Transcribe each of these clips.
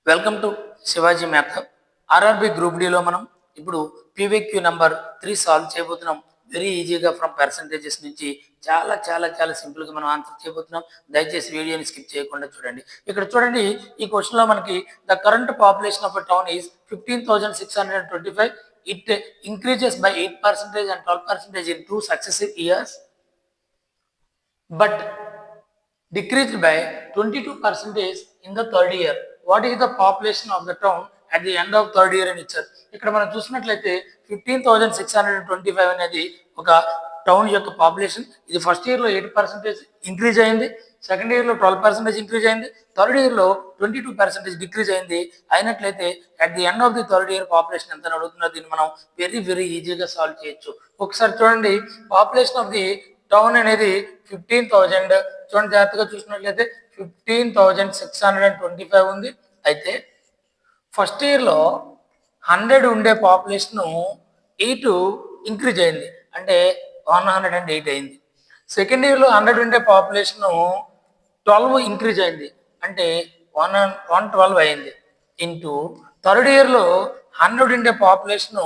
Welcome to Shivaji math. RRB group డిలో మనం ఇప్పుడు పీవీక్యూ నెంబర్ 3 సాల్వ్ చేయబోతున్నాం. వెరీ ఈజీగా ఫ్రమ్ పర్సంటేజెస్ నుంచి చాలా చాలా చాలా సింపుల్గా మనం ఆన్సర్ చేయబోతున్నాం. దయచేసి వీడియోని స్కిప్ చేయకుండా చూడండి. ఇక్కడ చూడండి, ఈ క్వశ్చన్లో మనకి the current population of a town is 15,625. It increases by 8% and 12% in 2 successive years, but decreased by 22% in the third year. What is the population of the town at the end of third year అని ఇచ్చారు. ఇక్కడ మనం చూసినట్లయితే 15,625 అనేది ఒక town యొక్క population. ఇది first ఇయర్లో 8% ఇంక్రీజ్ అయింది, సెకండ్ ఇయర్లో 12% ఇంక్రీజ్ అయింది, థర్డ్ ఇయర్లో 22% డిక్రీజ్ అయింది. అయినట్లయితే at the end of the third year population ఎంత అడుగుతున్నారు. దీన్ని మనం వెరీ వెరీ ఈజీగా సాల్వ్ చేయొచ్చు. ఒకసారి చూడండి, పాపులేషన్ ఆఫ్ ది టౌన్ అనేది 15,000. చూడండి, జాగ్రత్తగా చూసినట్లయితే 15,625 ఉంది. అయితే ఫస్ట్ ఇయర్లో 100 ఉండే పాపులేషన్ 8 ఇంక్రీజ్ అయింది, అంటే 108 అయింది. సెకండ్ ఇయర్లో 100 ఉండే పాపులేషన్ 12 ఇంక్రీజ్ అయింది, అంటే 112 అయింది. ఇంటూ థర్డ్ ఇయర్లో 100 ఉండే పాపులేషన్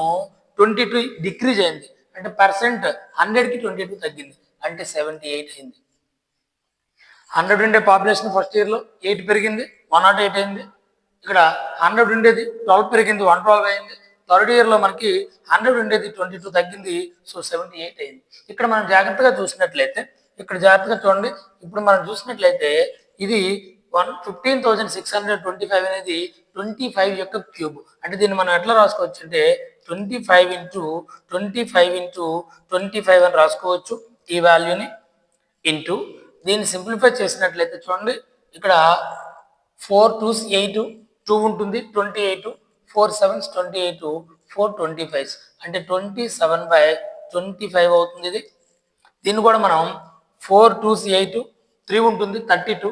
22 డిక్రీజ్ అయింది, అంటే పర్సెంట్ 100కి 22 తగ్గింది, అంటే 78 అయింది. 100 ఉండే పాపులేషన్ ఫస్ట్ ఇయర్లో 8 పెరిగింది, 108 అయింది. ఇక్కడ 100 ఉండేది 12 పెరిగింది, 112 అయింది. థర్డ్ ఇయర్లో మనకి 100 ఉండేది 22 తగ్గింది, సో 78 అయింది. ఇక్కడ మనం జాగ్రత్తగా చూసినట్లయితే, ఇక్కడ జాగ్రత్తగా చూడండి, ఇప్పుడు మనం చూసినట్లయితే ఇది 15,625 అనేది 25 యొక్క క్యూబ్. అంటే దీన్ని మనం ఎట్లా రాసుకోవచ్చు అంటే 25 ఇంటూ 25 అని రాసుకోవచ్చు ఈ వాల్యూని. ఇంటూ దీన్ని సింప్లిఫై చేసినట్లయితే చూడండి, ఇక్కడ 4 2s 8, 2 ఉంటుంది, 28, 4 7s 28, 4 25, అంటే 27/25 అవుతుంది ఇది. దీన్ని కూడా మనం 4 2s 8, 3 ఉంటుంది, 32,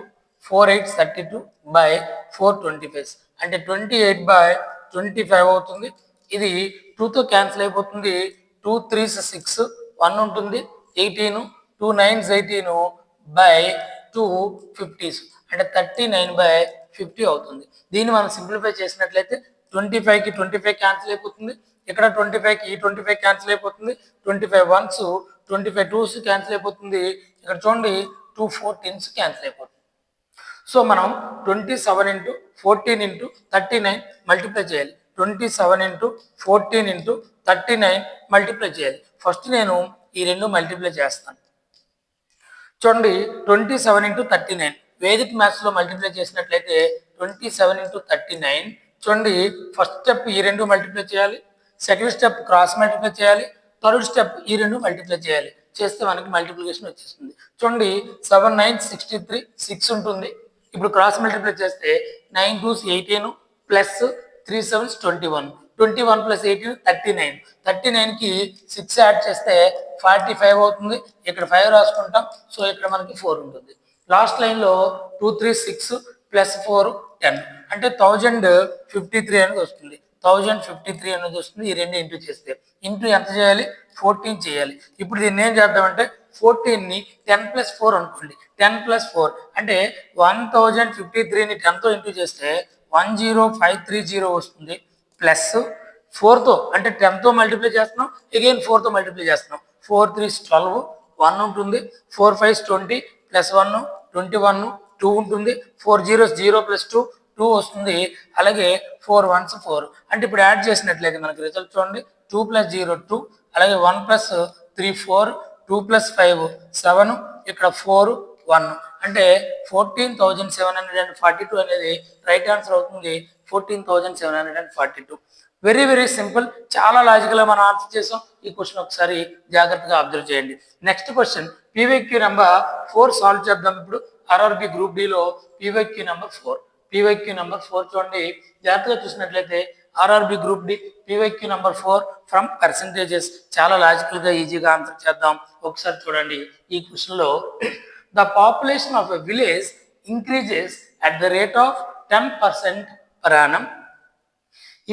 4 8s 32/425, అంటే 28/25 అవుతుంది. ఇది 2తో క్యాన్సిల్ అయిపోతుంది. 2 3s 6, 1 ఉంటుంది, 18, 2 9s 18/2 50s, అంటే 39/50 అవుతుంది. దీన్ని మనం సింప్లిఫై చేసినట్లయితే 25కి 25 క్యాన్సిల్ అయిపోతుంది, ఇక్కడ 25కి 25 క్యాన్సిల్ అయిపోతుంది, 25 1s 25 2s క్యాన్సిల్ అయిపోతుంది, ఇక్కడ చూడండి 2 14s క్యాన్సిల్ అయిపోతుంది. సో మనం 27 ఇంటూ 14 ఇంటూ 39 మల్టిప్లై చేయాలి. 27 ఇంటూ 14 ఇంటూ 39 మల్టిప్లై చేయాలి. ఫస్ట్ నేను ఈ రెండు మల్టిప్లై చేస్తాను. చూడండి, 27 ఇంటూ 39 వేదిక్ మ్యాథ్స్లో మల్టిప్లై చేసినట్లయితే 27 ఇంటూ 39. చూడండి, ఫస్ట్ స్టెప్ ఈ రెండు మల్టిప్లై చేయాలి, సెకండ్ స్టెప్ క్రాస్ మల్టిప్లై చేయాలి, థర్డ్ స్టెప్ ఈ రెండు మల్టిప్లై చేయాలి. చేస్తే మనకి మల్టిప్లికేషన్ వచ్చేస్తుంది. చూడండి, 7 9 63, 6 ఉంటుంది. ఇప్పుడు క్రాస్ మల్టిప్లై చేస్తే 9 2s 18 plus 3 7s 21, 21 plus 18 39, 39కి 6 add చేస్తే 45 అవుతుంది. ఇక్కడ 5 రాసుకుంటాం, సో ఇక్కడ మనకి 4 ఉంటుంది. లాస్ట్ లైన్లో 2 3 6 ప్లస్ 4 10, అంటే 1053 అనేది వస్తుంది. 1053 అనేది వస్తుంది. ఈ రెండు ఇంటూ చేస్తే ఇంటూ ఎంత చేయాలి, 14 చేయాలి. ఇప్పుడు దీన్ని ఏం చేద్దామంటే 14ని 10 + 4 అనుకోండి. 10 + 4 అంటే 1053ని 10తో ఇంటూ చేస్తే 10530 వస్తుంది. ప్లస్ 4తో అంటే 10తో మల్టిప్లై చేస్తున్నాం, అగైన్ 4తో మల్టిప్లై చేస్తున్నాం. 4 3s 12, 1 ఉంటుంది, 4 5s 20 ప్లస్ 1 21, 2 ఉంటుంది, 4 0s 0 ప్లస్ 2 2 వస్తుంది. అలాగే 4 1s 4, అంటే ఇప్పుడు యాడ్ చేసినట్లయితే మనకి రిజల్ట్ చూడండి, 2 + 0 2, అలాగే 1 + 3 4, 2 + 5 7, ఇక్కడ 4 1, అంటే 14,742 అనేది రైట్ ఆన్సర్ అవుతుంది. 14,742. వెరీ వెరీ సింపుల్, చాలా లాజికల్గా మనం ఆన్సర్ చేసాం. ఈ క్వశ్చన్ ఒకసారి జాగ్రత్తగా అబ్జర్వ్ చేయండి. Next question PYQ number 4 solve చేద్దాం. ఇప్పుడు ఆర్ఆర్బి గ్రూప్ డిలో పీవైక్యూ నెంబర్ 4. పీవైక్యూ నెంబర్ 4 చూడండి, జాగ్రత్తగా చూసినట్లయితే RRB group D PYQ number 4 from percentages. చాలా లాజికల్గా ఈజీగా ఆన్సర్ చేద్దాం. ఒకసారి చూడండి, ఈ క్వశ్చన్లో the population of a village increases at the rate of 10% per annum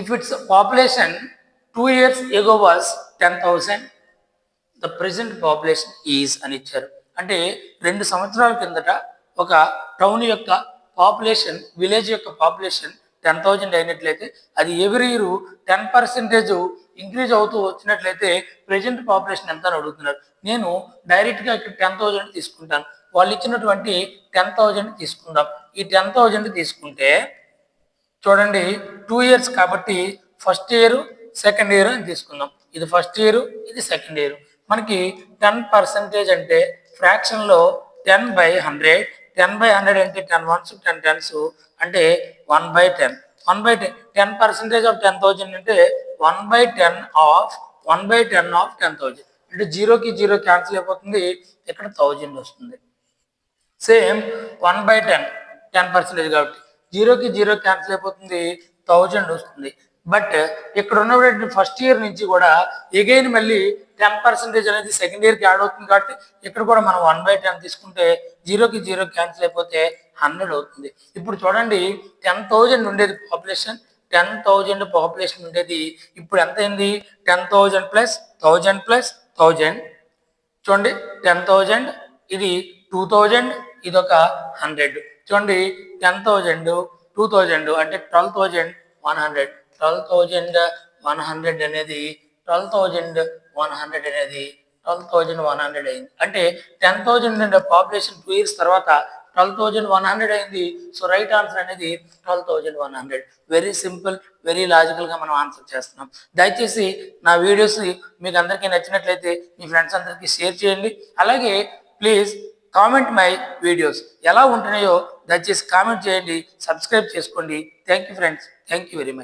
if its population 2 years ago was 10,000, the present population is అని ఇచ్చారు. అంటే 2 సంవత్సరాల కిందట ఒక టౌన్ యొక్క పాపులేషన్, విలేజ్ యొక్క పాపులేషన్ 10,000 అయినట్లయితే అది ఎవ్రీ ఇయర్ 10% ఇంక్రీజ్ అవుతూ వచ్చినట్లయితే ప్రెజెంట్ పాపులేషన్ ఎంత అని అడుగుతున్నారు. నేను డైరెక్ట్గా ఇక్కడ 10,000 తీసుకుంటాను. వాళ్ళు ఇచ్చినటువంటి 10,000 తీసుకుందాం. ఈ 10,000 తీసుకుంటే చూడండి 2 ఇయర్స్ కాబట్టి ఫస్ట్ ఇయర్ సెకండ్ ఇయర్ అని తీసుకుందాం. ఇది ఫస్ట్ ఇయర్, ఇది సెకండ్ ఇయర్. మనకి 10% అంటే ఫ్రాక్షన్లో 10/100, 10/100 అంటే 10 ones 10 tens అంటే 1/10. 10% ఆఫ్ 10,000 అంటే 1/10 ఆఫ్ 10,000 అంటే 0కి 0 క్యాన్సిల్ అయిపోతుంది, ఇక్కడ 1000 వస్తుంది. సేమ్ 1/10 10% కాబట్టి 0కి 0 క్యాన్సిల్ అయిపోతుంది, 1000 వస్తుంది. బట్ ఇక్కడ ఉన్నటువంటి ఫస్ట్ ఇయర్ నుంచి కూడా ఎగైన్ మళ్ళీ 10% అనేది సెకండ్ ఇయర్కి యాడ్ అవుతుంది కాబట్టి ఇక్కడ కూడా మనం 1/10 తీసుకుంటే 0కి 0 క్యాన్సిల్ అయిపోతే 100 అవుతుంది. ఇప్పుడు చూడండి 10,000 ఉండేది పాపులేషన్, 10,000 పాపులేషన్ ఉండేది ఇప్పుడు ఎంత అయింది? 10,000 ప్లస్ 1000 ప్లస్ 1000. చూడండి 10,000, ఇది 2,000, ఇది ఒక 100. చూడండి 10,000 2,000 అంటే 12,100. 12,100 అనేది 12,100 అనేది 12,100 అయింది. అంటే 10,000 పాపులేషన్ 2 years తర్వాత 12,100 అయింది. సో రైట్ ఆన్సర్ అనేది 12,100. వెరీ సింపుల్, వెరీ లాజికల్గా మనం ఆన్సర్ చేస్తున్నాం. దయచేసి నా వీడియోస్ మీకు అందరికీ నచ్చినట్లయితే మీ ఫ్రెండ్స్ అందరికీ షేర్ చేయండి. అలాగే ప్లీజ్ కామెంట్ మై వీడియోస్ ఎలా ఉంటున్నాయో దయచేసి కామెంట్ చేయండి, సబ్స్క్రైబ్ చేసుకోండి. Thank you friends, thank you very much.